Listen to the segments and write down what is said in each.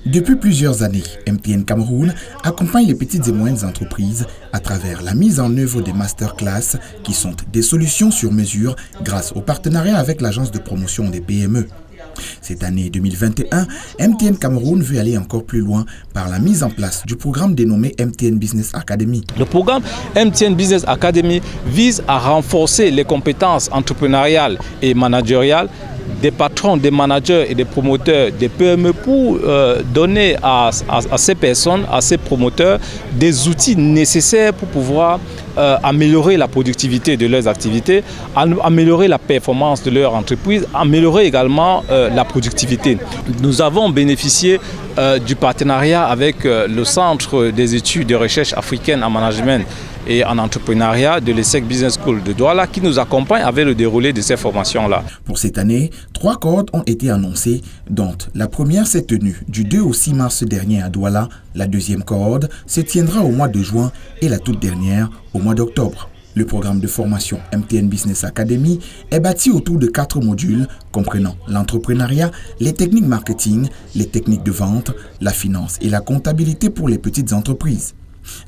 Depuis plusieurs années, MTN Cameroun accompagne les petites et moyennes entreprises à travers la mise en œuvre des masterclass qui sont des solutions sur mesure grâce au partenariat avec l'agence de promotion des PME. Cette année 2021, MTN Cameroun veut aller encore plus loin par la mise en place du programme dénommé MTN Business Academy. Le programme MTN Business Academy vise à renforcer les compétences entrepreneuriales et managériales des patrons, des managers et des promoteurs des PME pour donner à ces personnes, à ces promoteurs, des outils nécessaires pour pouvoir améliorer la productivité de leurs activités, améliorer la performance de leur entreprise, améliorer également la productivité. Nous avons bénéficié du partenariat avec le Centre des études de recherche africaine en management et en entrepreneuriat de l'ESSEC Business School de Douala qui nous accompagne avec le déroulé de ces formations-là. Pour cette année, 3 cohortes ont été annoncées, dont la première s'est tenue du 2 au 6 mars dernier à Douala, la deuxième cohorte se tiendra au mois de juin et la toute dernière au mois d'octobre. Le programme de formation MTN Business Academy est bâti autour de 4 modules comprenant l'entrepreneuriat, les techniques marketing, les techniques de vente, la finance et la comptabilité pour les petites entreprises.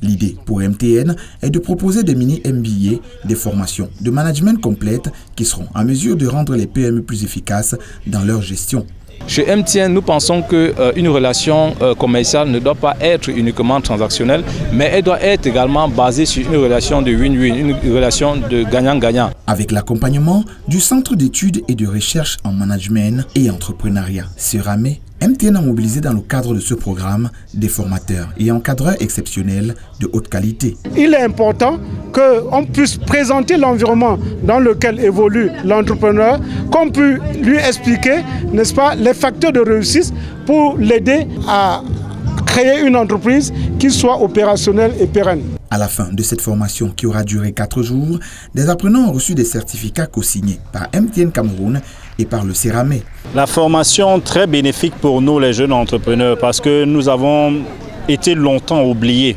L'idée pour MTN est de proposer des mini-MBA, des formations de management complètes qui seront en mesure de rendre les PME plus efficaces dans leur gestion. Chez MTN, nous pensons qu'une relation commerciale ne doit pas être uniquement transactionnelle, mais elle doit être également basée sur une relation de win-win, une relation de gagnant-gagnant. Avec l'accompagnement du Centre d'études et de recherche en management et entrepreneuriat, CERAME, MTN a mobilisé dans le cadre de ce programme des formateurs et encadreurs exceptionnels de haute qualité. Il est important qu'on puisse présenter l'environnement dans lequel évolue l'entrepreneur, qu'on puisse lui expliquer, n'est-ce pas, les facteurs de réussite pour l'aider à créer une entreprise qui soit opérationnelle et pérenne. À la fin de cette formation qui aura duré 4 jours, des apprenants ont reçu des certificats co-signés par MTN Cameroun et par le CERAME. La formation très bénéfique pour nous les jeunes entrepreneurs parce que nous avons été longtemps oubliés.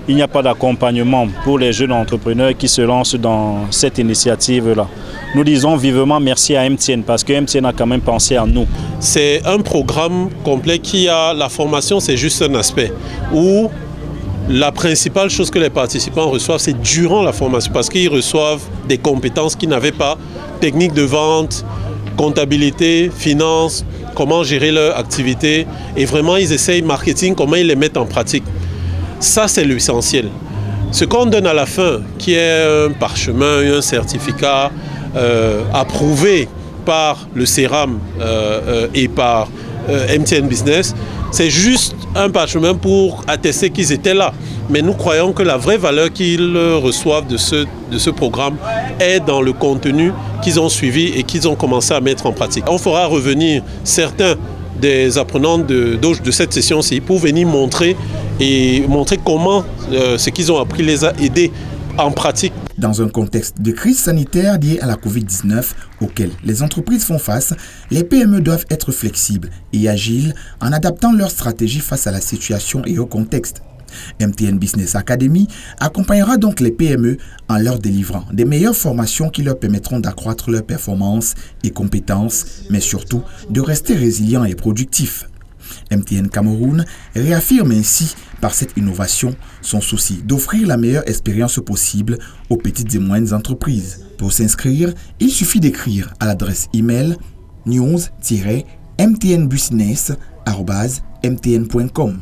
Il n'y a pas d'accompagnement pour les jeunes entrepreneurs qui se lancent dans cette initiative-là. Nous disons vivement merci à MTN parce que MTN a quand même pensé à nous. C'est un programme complet qui a la formation, c'est juste un aspect où la principale chose que les participants reçoivent, c'est durant la formation parce qu'ils reçoivent des compétences qu'ils n'avaient pas, techniques de vente, comptabilité, finance, comment gérer leur activité et vraiment ils essayent marketing, comment ils les mettent en pratique. Ça c'est l'essentiel. Ce qu'on donne à la fin, qui est un parchemin, un certificat approuvé par le CERAME et par MTN Business, c'est juste un parchemin pour attester qu'ils étaient là. Mais nous croyons que la vraie valeur qu'ils reçoivent de ce programme est dans le contenu qu'ils ont suivi et qu'ils ont commencé à mettre en pratique. On fera revenir certains des apprenants de cette session-ci pour venir montrer comment ce qu'ils ont appris les a aidés en pratique. Dans un contexte de crise sanitaire liée à la Covid-19 auquel les entreprises font face, les PME doivent être flexibles et agiles en adaptant leur stratégie face à la situation et au contexte. MTN Business Academy accompagnera donc les PME en leur délivrant des meilleures formations qui leur permettront d'accroître leurs performances et compétences, mais surtout de rester résilients et productifs. MTN Cameroun réaffirme ainsi par cette innovation son souci d'offrir la meilleure expérience possible aux petites et moyennes entreprises. Pour s'inscrire, il suffit d'écrire à l'adresse email news-mtnbusiness@mtn.com.